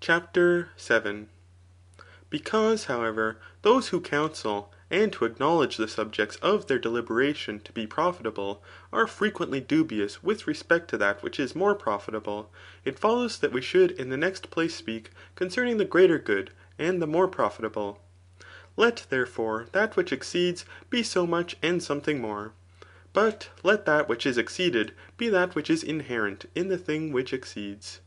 CHAPTER 7. Because, however, those who counsel, and who acknowledge the subjects of their deliberation to be profitable, are frequently dubious with respect to that which is more profitable, it follows that we should in the next place speak concerning the greater good and the more profitable. Let, therefore, that which exceeds be so much and something more. But let that which is exceeded be that which is inherent in the thing which exceeds.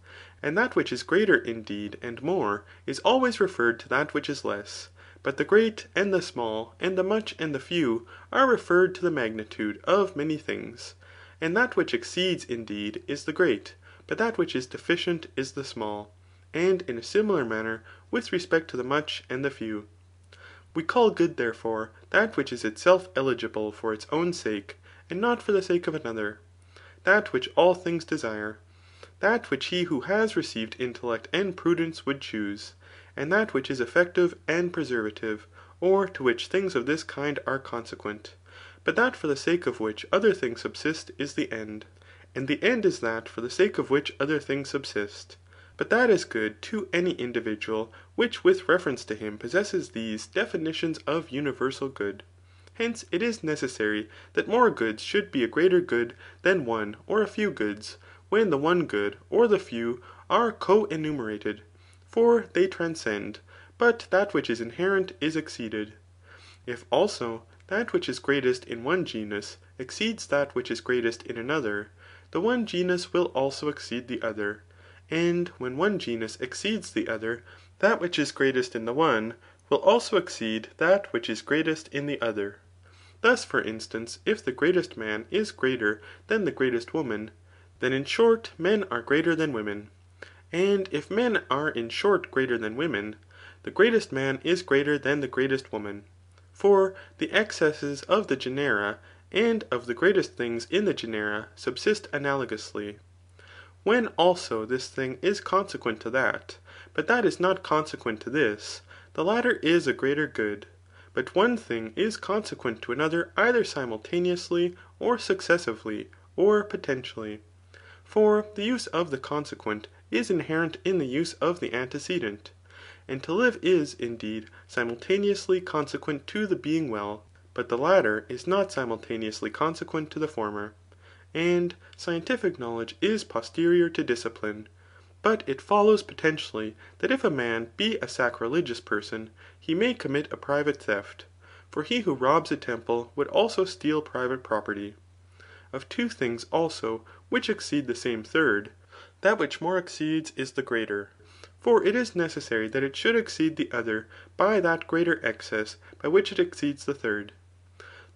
And that which is greater indeed and more, is always referred to that which is less. But the great and the small, and the much and the few, are referred to the magnitude of many things. And that which exceeds indeed is the great, but that which is deficient is the small. And in a similar manner with respect to the much and the few. We call good therefore that which is itself eligible for its own sake, and not for the sake of another. That which all things desire. That which he who has received intellect and prudence would choose, and that which is effective and preservative, or to which things of this kind are consequent. But that for the sake of which other things subsist is the end. And the end is that for the sake of which other things subsist. But that is good to any individual, which with reference to him possesses these definitions of universal good. Hence it is necessary that more goods should be a greater good than one or a few goods, when the one good or the few are co^enumerated. For they transcend, but that which is inherent is exceeded. If also that which is greatest in one genus exceeds that which is greatest in another, the one genus will also exceed the other. And when one genus exceeds the other, that which is greatest in the one will also exceed that which is greatest in the other. Thus for instance, if the greatest man is greater than the greatest woman, then in short men are greater than women. And if men are in short greater than women, the greatest man is greater than the greatest woman. For the excesses of the genera and of the greatest things in the genera subsist analogously. When also this thing is consequent to that, but that is not consequent to this, the latter is a greater good. But one thing is consequent to another either simultaneously, or successively, or potentially. For the use of the consequent is inherent in the use of the antecedent. And to live is, indeed, simultaneously consequent to the being well, but the latter is not simultaneously consequent to the former. And scientific knowledge is posterior to discipline. But it follows potentially that if a man be a sacrilegious person, he may commit a private theft. For he who robs a temple would also steal private property. Of two things also which exceed the same third, that which more exceeds is the greater. For it is necessary that it should exceed the other by that greater excess by which it exceeds the third.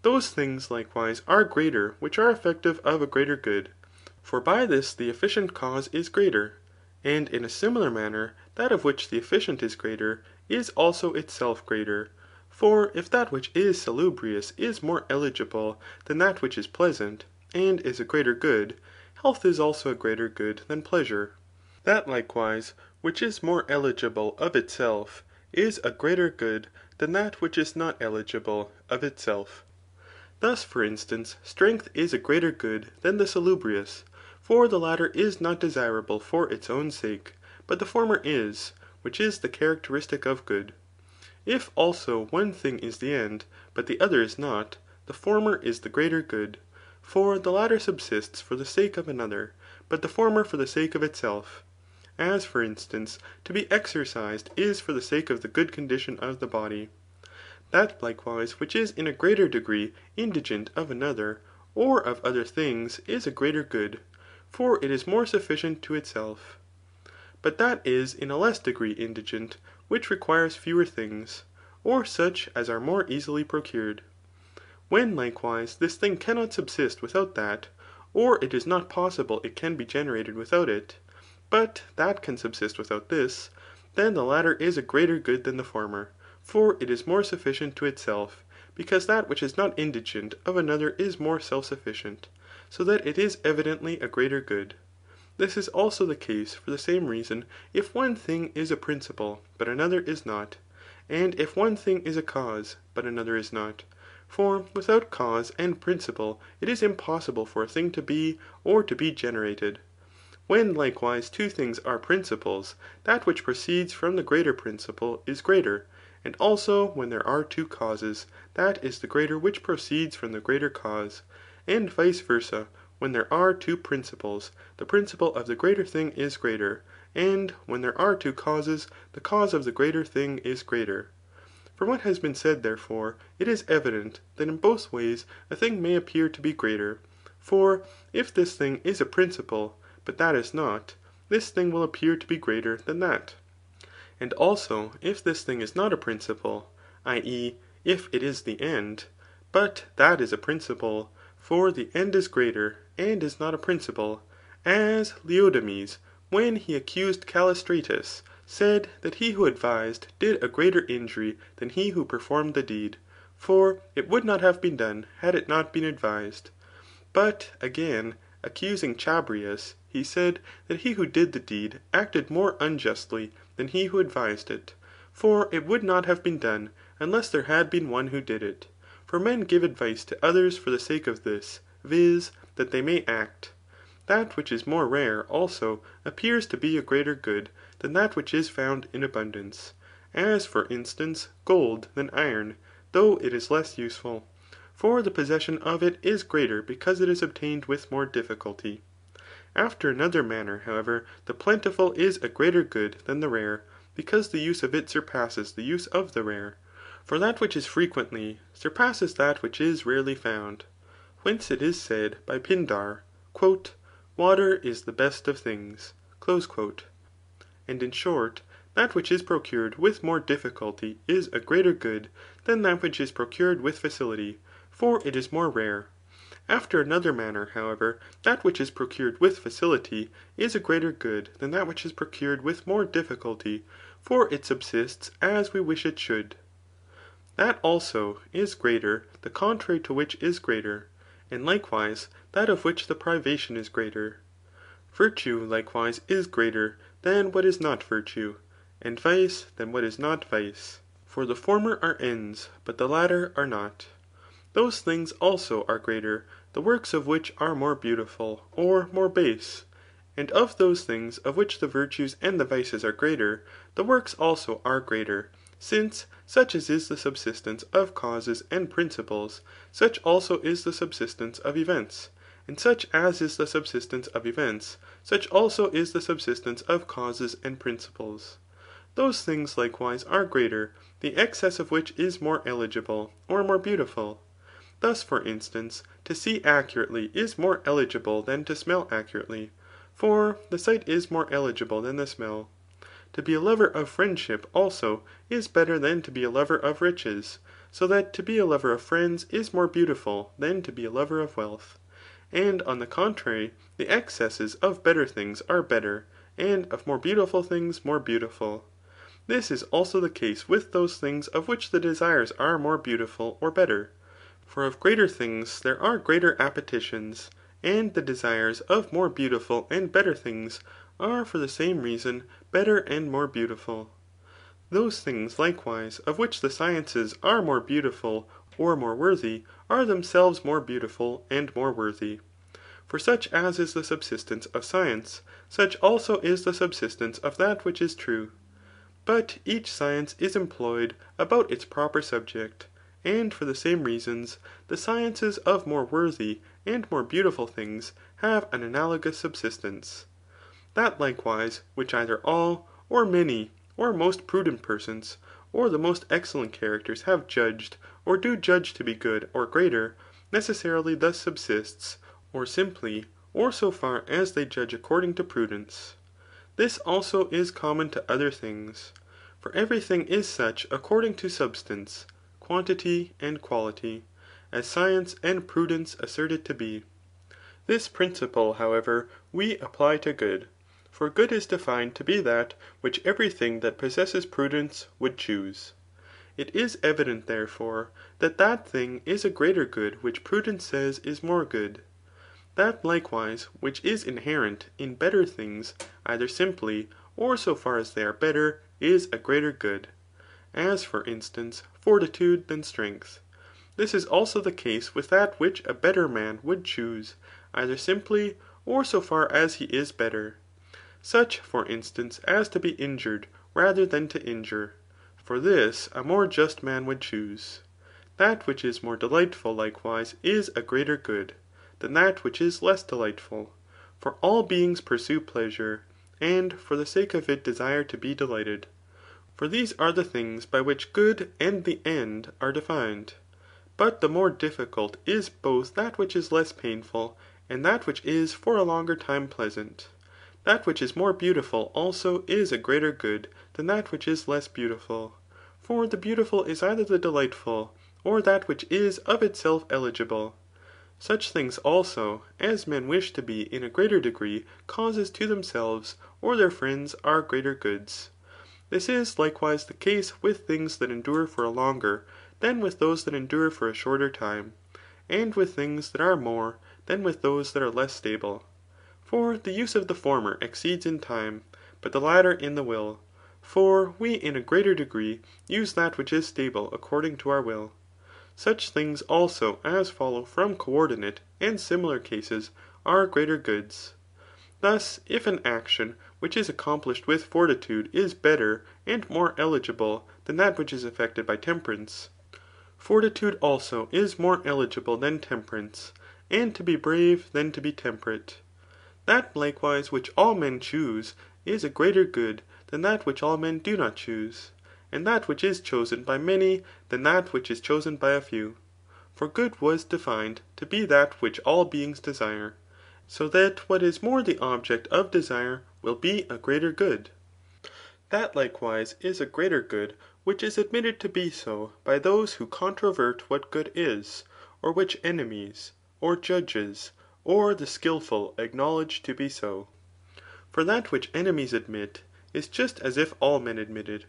Those things likewise are greater which are effective of a greater good. For by this the efficient cause is greater. And in a similar manner, that of which the efficient is greater, is also itself greater. For if that which is salubrious is more eligible than that which is pleasant, and is a greater good, health is also a greater good than pleasure. That likewise, which is more eligible of itself, is a greater good than that which is not eligible of itself. Thus for instance, strength is a greater good than the salubrious. For the latter is not desirable for its own sake, but the former is, which is the characteristic of good. If also one thing is the end, but the other is not, the former is the greater good. For the latter subsists for the sake of another, but the former for the sake of itself. As for instance, to be exercised is for the sake of the good condition of the body. That likewise which is in a greater degree indigent of another, or of other things, is a greater good, for it is more sufficient to itself. But that is in a less degree indigent, which requires fewer things, or such as are more easily procured. When likewise this thing cannot subsist without that, or it is not possible it can be generated without it, but that can subsist without this, then the latter is a greater good than the former, for it is more sufficient to itself, because that which is not indigent of another is more self^sufficient, so that it is evidently a greater good. This is also the case for the same reason if one thing is a principle, but another is not, and if one thing is a cause, but another is not. For without cause and principle it is impossible for a thing to be or to be generated. When likewise two things are principles, that which proceeds from the greater principle is greater, and also when there are two causes, that is the greater which proceeds from the greater cause, and vice versa, when there are two principles, the principle of the greater thing is greater, and when there are two causes, the cause of the greater thing is greater. From what has been said, therefore, it is evident that in both ways a thing may appear to be greater. For if this thing is a principle, but that is not, this thing will appear to be greater than that. And also if this thing is not a principle, i.e. if it is the end, but that is a principle, for the end is greater, and is not a principle, as Leodames, when he accused Callistratus, said that he who advised did a greater injury than he who performed the deed, for it would not have been done had it not been advised. But again, accusing Chabrias, he said that he who did the deed acted more unjustly than he who advised it, for it would not have been done unless there had been one who did it. For men give advice to others for the sake of this, viz. That they may act. That which is more rare, also, appears to be a greater good than that which is found in abundance, as for instance gold than iron, though it is less useful. For the possession of it is greater because it is obtained with more difficulty. After another manner, however, the plentiful is a greater good than the rare, because the use of it surpasses the use of the rare. For that which is frequently, surpasses that which is rarely found. Whence it is said by Pindar, Water is the best of things. And in short, that which is procured with more difficulty is a greater good than that which is procured with facility, for it is more rare. After another manner, however, that which is procured with facility is a greater good than that which is procured with more difficulty, for it subsists as we wish it should. That also is greater, the contrary to which is greater, and likewise that of which the privation is greater. Virtue likewise is greater than what is not virtue, and vice than what is not vice. For the former are ends, but the latter are not. Those things also are greater, the works of which are more beautiful, or more base. And of those things of which the virtues and the vices are greater, the works also are greater, since such as is the subsistence of causes and principles, such also is the subsistence of events. And such as is the subsistence of events, such also is the subsistence of causes and principles. Those things likewise are greater, the excess of which is more eligible, or more beautiful. Thus, for instance, to see accurately is more eligible than to smell accurately, for the sight is more eligible than the smell. To be a lover of friendship also is better than to be a lover of riches, so that to be a lover of friends is more beautiful than to be a lover of wealth. And on the contrary, the excesses of better things are better, and of more beautiful things more beautiful. This is also the case with those things of which the desires are more beautiful or better. For of greater things there are greater appetitions, and the desires of more beautiful and better things are for the same reason better and more beautiful. Those things likewise of which the sciences are more beautiful or more worthy are themselves more beautiful and more worthy. For such as is the subsistence of science, such also is the subsistence of that which is true. But each science is employed about its proper subject, and for the same reasons, the sciences of more worthy and more beautiful things have an analogous subsistence. That likewise, which either all, or many, or most prudent persons, or the most excellent characters have judged, or do judge to be good or greater, necessarily thus subsists, or simply, or so far as they judge according to prudence. This also is common to other things. For every thing is such according to substance, quantity, and quality, as science and prudence assert it to be. This principle, however, we apply to good. For good is defined to be that which every thing that possesses prudence would choose. It is evident, therefore, that that thing is a greater good which prudence says is more good. That likewise which is inherent in better things, either simply, or so far as they are better, is a greater good. As for instance, fortitude than strength. This is also the case with that which a better man would choose, either simply, or so far as he is better. such for instance as to be injured rather than to injure, for this a more just man would choose. That which is more delightful likewise is a greater good, than that which is less delightful. For all beings pursue pleasure, and for the sake of it desire to be delighted. For these are the things by which good and the end are defined. But the more difficult is both that which is less painful, and that which is for a longer time pleasant. That which is more beautiful also is a greater good than that which is less beautiful. For the beautiful is either the delightful, or that which is of itself eligible. Such things also, as men wish to be in a greater degree causes to themselves or their friends are greater goods. This is likewise the case with things that endure for a longer, than with those that endure for a shorter time, and with things that are more, than with those that are less stable. For the use of the former exceeds in time, but the latter in the will. For we in a greater degree use that which is stable according to our will. Such things also as follow from coordinate and similar cases are greater goods. Thus, if an action which is accomplished with fortitude is better and more eligible than that which is effected by temperance, fortitude also is more eligible than temperance, and to be brave than to be temperate. That likewise which all men choose is a greater good than that which all men do not choose, and that which is chosen by many than that which is chosen by a few. For good was defined to be that which all beings desire, so that what is more the object of desire will be a greater good. That likewise is a greater good which is admitted to be so by those who controvert what good is, or which enemies, or judges, or the skilful acknowledge to be so. For that which enemies admit is just as if all men admitted,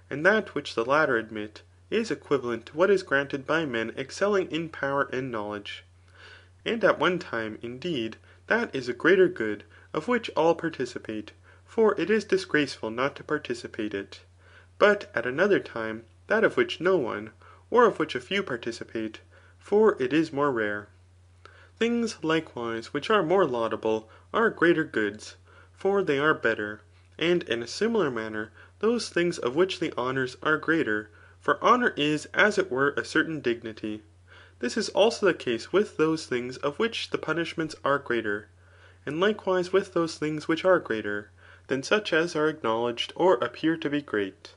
and that which the latter admit is equivalent to what is granted by men excelling in power and knowledge. And at one time, indeed, that is a greater good of which all participate, for it is disgraceful not to participate it. But at another time, that of which no one, or of which a few participate, for it is more rare. Things likewise which are more laudable are greater goods, for they are better, and in a similar manner those things of which the honours are greater, for honour is as it were a certain dignity. This is also the case with those things of which the punishments are greater, and likewise with those things which are greater, than such as are acknowledged or appear to be great.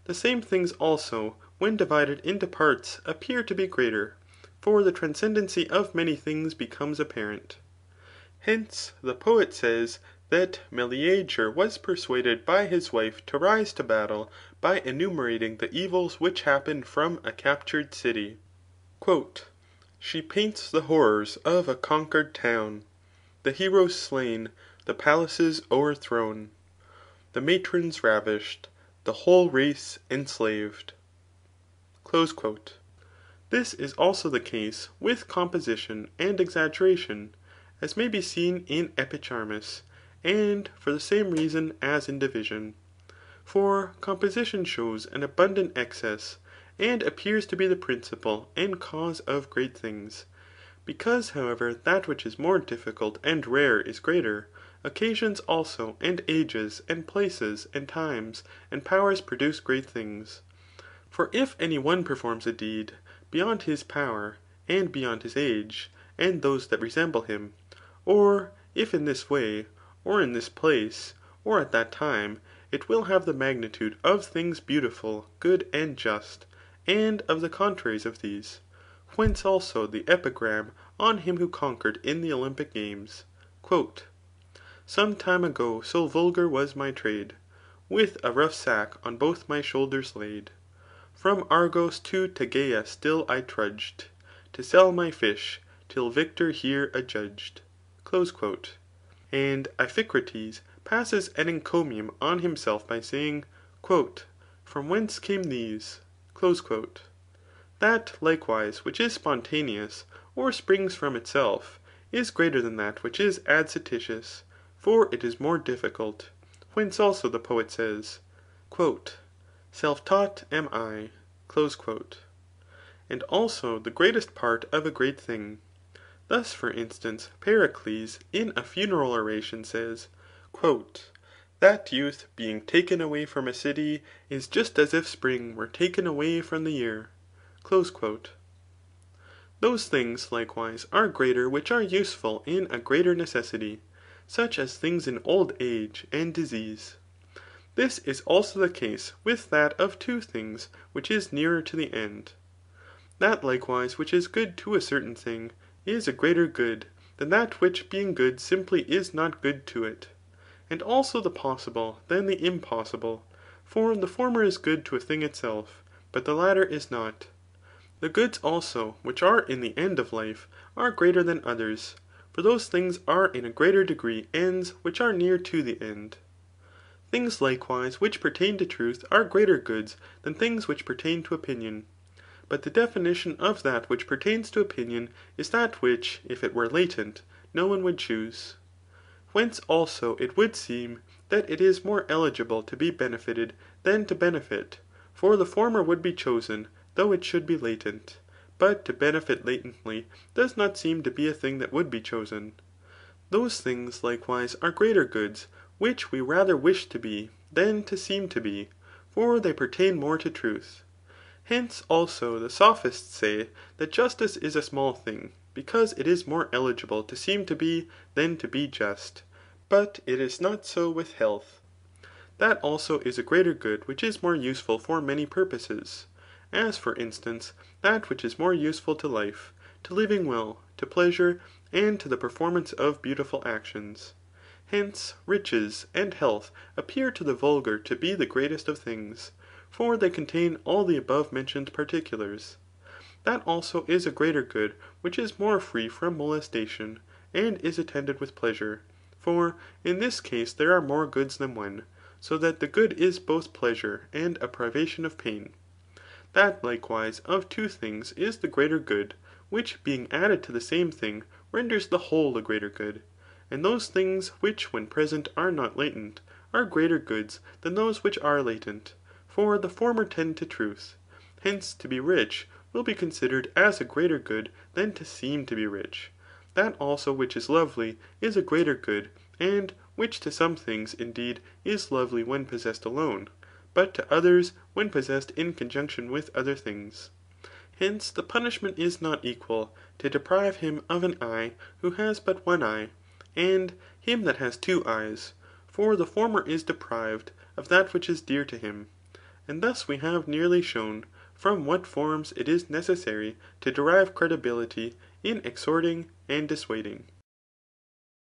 The same things also, when divided into parts, appear to be greater, for the transcendency of many things becomes apparent. Hence, the poet says that Meleager was persuaded by his wife to rise to battle by enumerating the evils which happen from a captured city. She paints the horrors of a conquered town, the heroes slain, the palaces o'erthrown, the matrons ravished, the whole race enslaved. This is also the case with composition and exaggeration, as may be seen in epicharmus, and for the same reason as in division. For composition shows an abundant excess, and appears to be the principle and cause of great things. Because, however, that which is more difficult and rare is greater, occasions also, and ages, and places, and times, and powers produce great things. For if any one performs a deed beyond his power, and beyond his age, and those that resemble him, or if in this way, or in this place, or at that time, it will have the magnitude of things beautiful, good, and just, and of the contraries of these. Whence also the epigram on him who conquered in the Olympic games, Some time ago so vulgar was my trade, with a rough sack on both my shoulders laid. From Argos to Tegea still I trudged, to sell my fish, till victor here adjudged. And Iphicrates passes an encomium on himself by saying, From whence came these? That, likewise, which is spontaneous, or springs from itself, is greater than that which is adcetitious, for it is more difficult. Whence also the poet says, Self-taught am I. And also the greatest part of a great thing. Thus, for instance, Pericles in a funeral oration says, That youth being taken away from a city, is just as if spring were taken away from the year. Those things, likewise, are greater which are useful in a greater necessity, such as things in old age and disease. This is also the case with that of two things which is nearer to the end. That likewise which is good to a certain thing, is a greater good, than that which being good simply is not good to it. And also the possible than the impossible, for the former is good to a thing itself, but the latter is not. The goods also which are in the end of life are greater than others, for those things are in a greater degree ends which are near to the end. Things likewise which pertain to truth are greater goods than things which pertain to opinion. But the definition of that which pertains to opinion is that which, if it were latent, no one would choose. Whence also it would seem that it is more eligible to be benefited than to benefit, for the former would be chosen though it should be latent, but to benefit latently does not seem to be a thing that would be chosen. Those things likewise are greater goods which we rather wish to be than to seem to be, for they pertain more to truth. Hence also the sophists say that justice is a small thing, because it is more eligible to seem to be than to be just, but it is not so with health. That also is a greater good which is more useful for many purposes, as for instance, that which is more useful to life, to living well, to pleasure, and to the performance of beautiful actions. Hence, riches and health appear to the vulgar to be the greatest of things, for they contain all the above mentioned particulars. That also is a greater good which is more free from molestation, and is attended with pleasure. For in this case there are more goods than one, so that the good is both pleasure and a privation of pain. That likewise of two things is the greater good, which being added to the same thing renders the whole a greater good. And those things which when present are not latent, are greater goods than those which are latent, for the former tend to truth. Hence to be rich will be considered as a greater good than to seem to be rich. That also which is lovely is a greater good, and which to some things indeed is lovely when possessed alone, but to others when possessed in conjunction with other things. Hence the punishment is not equal to deprive him of an eye who has but one eye, and him that has two eyes, for the former is deprived of that which is dear to him. And thus we have nearly shown from what forms it is necessary to derive credibility in exhorting and dissuading.